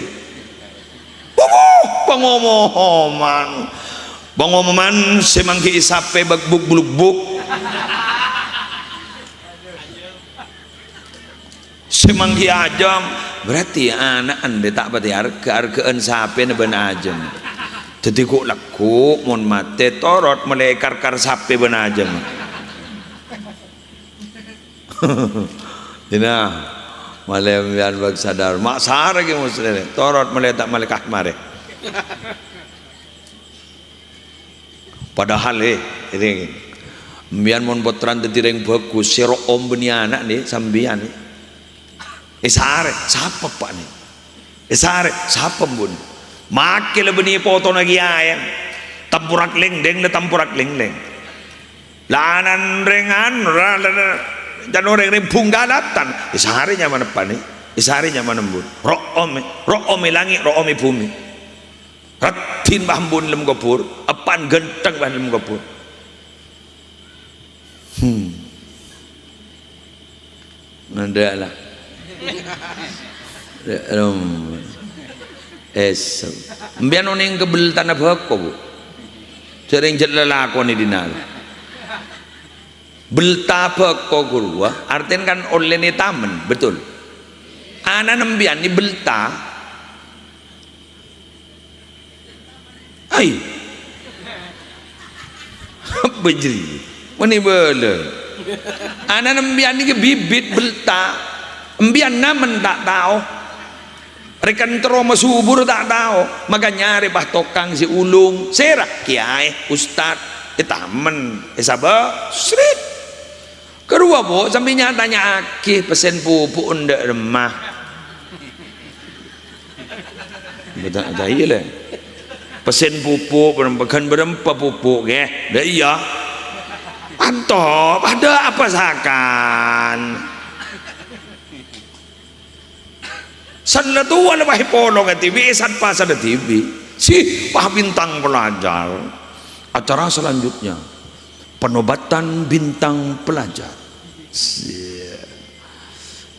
pengumuman semangki isape bagbuk buluk-buk semangki ajam berarti anak anda tak pati hargaan sape na benajam jadi kok laku mon mate torot mulai kar sape benajam dina malay bian bag sadar mak sar lagi muslim torot mulai tak malekah mare padahal ini bian mon potran tetireng bagus siro om beni anak nih sambian nih sare siapa pak nih sare siapa bun makil beni foto lagi ayam tampurak lengdeng le tampurak lengdeng lanan rengan dan orang yang punggalatan sehari nyaman apa nih sehari nyaman embun ro'ome langit ro'ome bumi ratin bahambun lem gopur apan genteng bah lem gopur nanda lah mbian oning kebel tanah bako bu sering jelala aku nih dinal belta kok guru artinya kan oleh ni tamen betul anak nembian ni belta ay bejri mani bela anak nembian ni ke bibit belta embian namen tak tahu rekan teroma subur tak tahu, maka nyari bah tokang si ulung, serak kiai, ustad, taman, sabar, srit. Kedua bu, sampai nyatanya akih pesen pupuk undak remah. Betul aja iya lah. Pesen pupuk berempat pupuk ke, dah iya. Antop, ada apa sakan? San la tua la bahi polong at TV, san pa sa TV. Si Pah Bintang Pelajar. Acara selanjutnya penobatan bintang pelajar.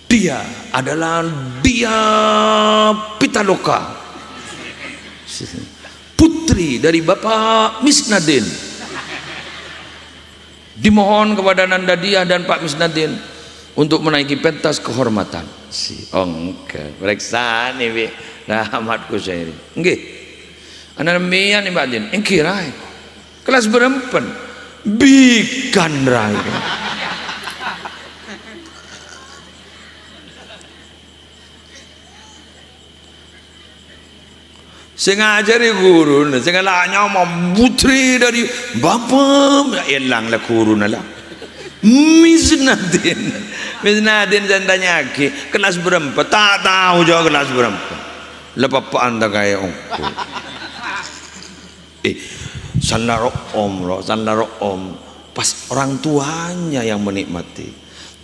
Dia adalah Dia Pitaloka, putri dari Bapak Misnadin. Dimohon kepada Nanda Dia dan Pak Misnadin untuk menaiki pentas kehormatan. Si ongke periksa nih bi rahmatku saya ini nggih anak mian nih Mbak Din engkirai kelas berempen bikan rai sengaja di guru sengaja mau putri dari bapak hilang lah guru nala Misnadin dan tanya lagi kelas berapa tak tahu jauh kelas berapa lepas apa anda kayak ongko salah om pas orang tuanya yang menikmati,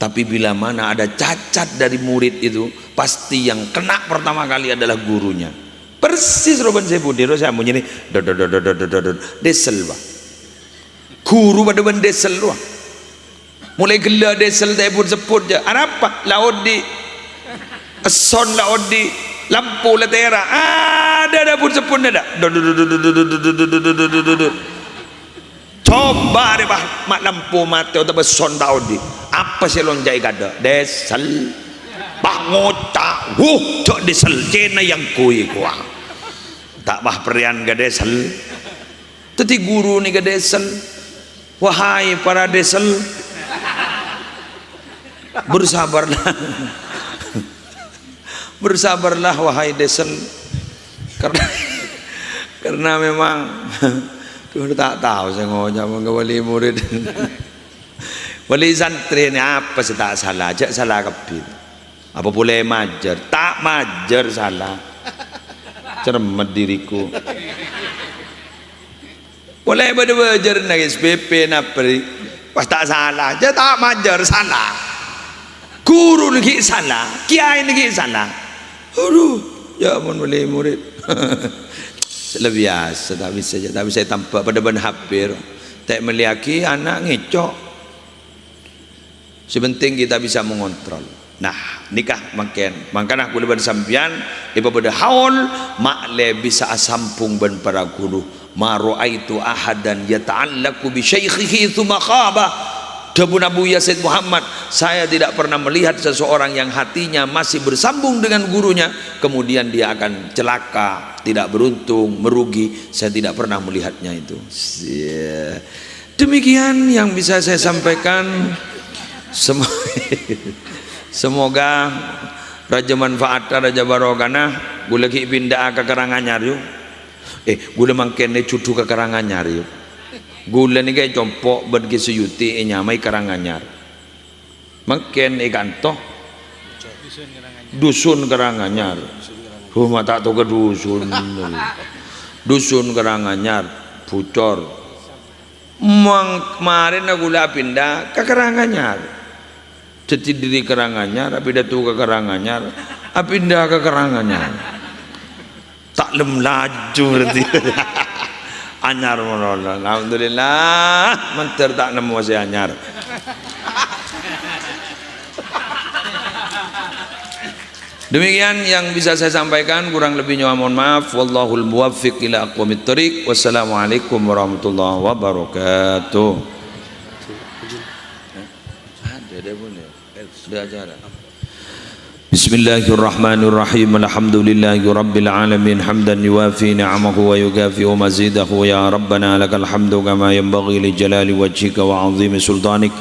tapi bila mana ada cacat dari murid itu pasti yang kena pertama kali adalah gurunya. Persis Robin Sebudiro saya mau ini desel bah guru pada ben desel loh. Mulai gila desel tebur seput je apa laut di son laut di lampu letera ada pun sepun ada coba deh bah mak lampu mati atau son laut di apa sih lonjai kada desel bah ngocak cok desel cina yang kui kuah tak bah perian ga desel teti guru ni ga desel wahai para desel bersabarlah wahai desel karena memang tuh tak tahu saya ngomong ke wali murid wali santri ini apa sih tak salah aja salah kepil apa boleh majar tak majar salah cermat diriku boleh belajar nangis PP napri pas tak salah aja tak majar salah guru lagi salah, kiai lagi salah. Aduh, ya ampun wali murid. Lebih biasa, tapi saya tampak pada ban hampir. Tak meliaki anak ngecok. Sepenting kita bisa mengontrol. Nah, nikah makin. Makanya aku lebar sampian, iba pada haul makle bisa asampung ban para guru. Ma ra'aitu ahadan yata'allaku bi syaikhihi tsumma khaba. Dabun Abu Yazid Muhammad, saya tidak pernah melihat seseorang yang hatinya masih bersambung dengan gurunya kemudian dia akan celaka, tidak beruntung, merugi. Saya tidak pernah melihatnya itu. Demikian yang bisa saya sampaikan. Semoga Raja Manfaat, Raja Barokana gula ki pindah ke Karanganyar yuk. Gula mangkene cucu ke Karanganyar yuk. Gula ni kay compok bergi suyuti nyamai Karanganyar makin ikanto dusun Karanganyar rumah tak tahu ke dusun Karanganyar Pucor kemarin gula pindah ke Karanganyar jadi diri Karanganyar pindah tu ke Karanganyar pindah ke Karanganyar tak lem laju berarti anyar menolong. Alhamdulillah menter tak nemu saya anyar. Demikian yang bisa saya sampaikan, kurang lebihnya mohon maaf. Wallahul muwaffiq ila aqwamit thoriq. Wassalamualaikum warahmatullahi wabarakatuh. Ada boleh. Sudah acara. Bismillahirrahmanirrahim. Alhamdulillahi rabbil alamin hamdan yuwafi ni'amahu wa yukafi mazidahu ya rabbana lakal hamdu kama yanbaghi li jalali wajhika wa 'azimi sultanik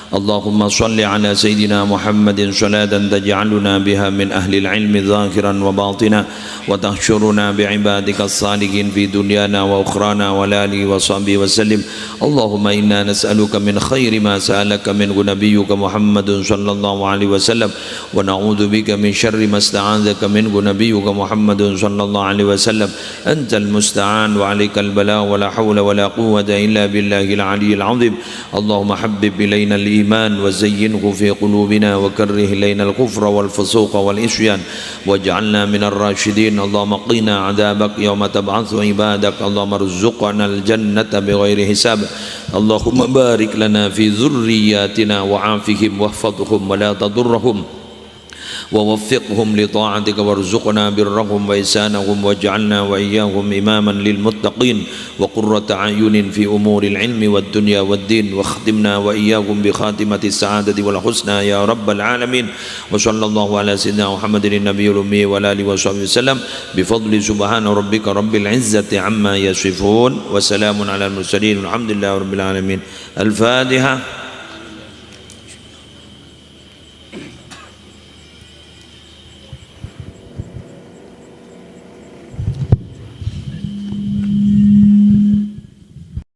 اللهم صل على سيدنا محمد صلاة تجعلنا بها من أهل العلم ظاهرا وباطنا وتحشرنا بعبادك الصالحين في دنيانا وأخرانا والآله وصحبه وسلم. اللهم إنا نسألك من خير ما سألك منه نبيك محمد صلى الله عليه وسلم ونعوذ بك من شر ما استعاذك منه نبيك محمد صلى الله عليه وسلم. أنت المستعان وعليك البلاء ولا حول ولا قوة إلا بالله العلي العظيم. اللهم حبب إلينا الإيمان وزينه في قلوبنا وكره إلينا الكفر والفسوق والعصيان واجعلنا من الراشدين. اللهم قنا عذابك يوم تبعث عبادك. اللهم ارزقنا الجنة بغير حساب. اللهم بارك لنا في ذرياتنا وعافهم واحفظهم ولا تضرهم ووفقهم لطاعتك وارزقنا برهم وإحسانهم واجعلنا وإياهم إماما للمتقين وقرة أعين في أمور العلم والدنيا والدين واختمنا وإياهم بخاتمة السعادة والحسنى يا رب العالمين. وصلى الله على سيدنا محمد النبي الأمي وعلى آله وصحبه وسلم بفضل سبحان ربك رب العزة عما يصفون وسلام على المرسلين والحمد لله رب العالمين. الفاتحة.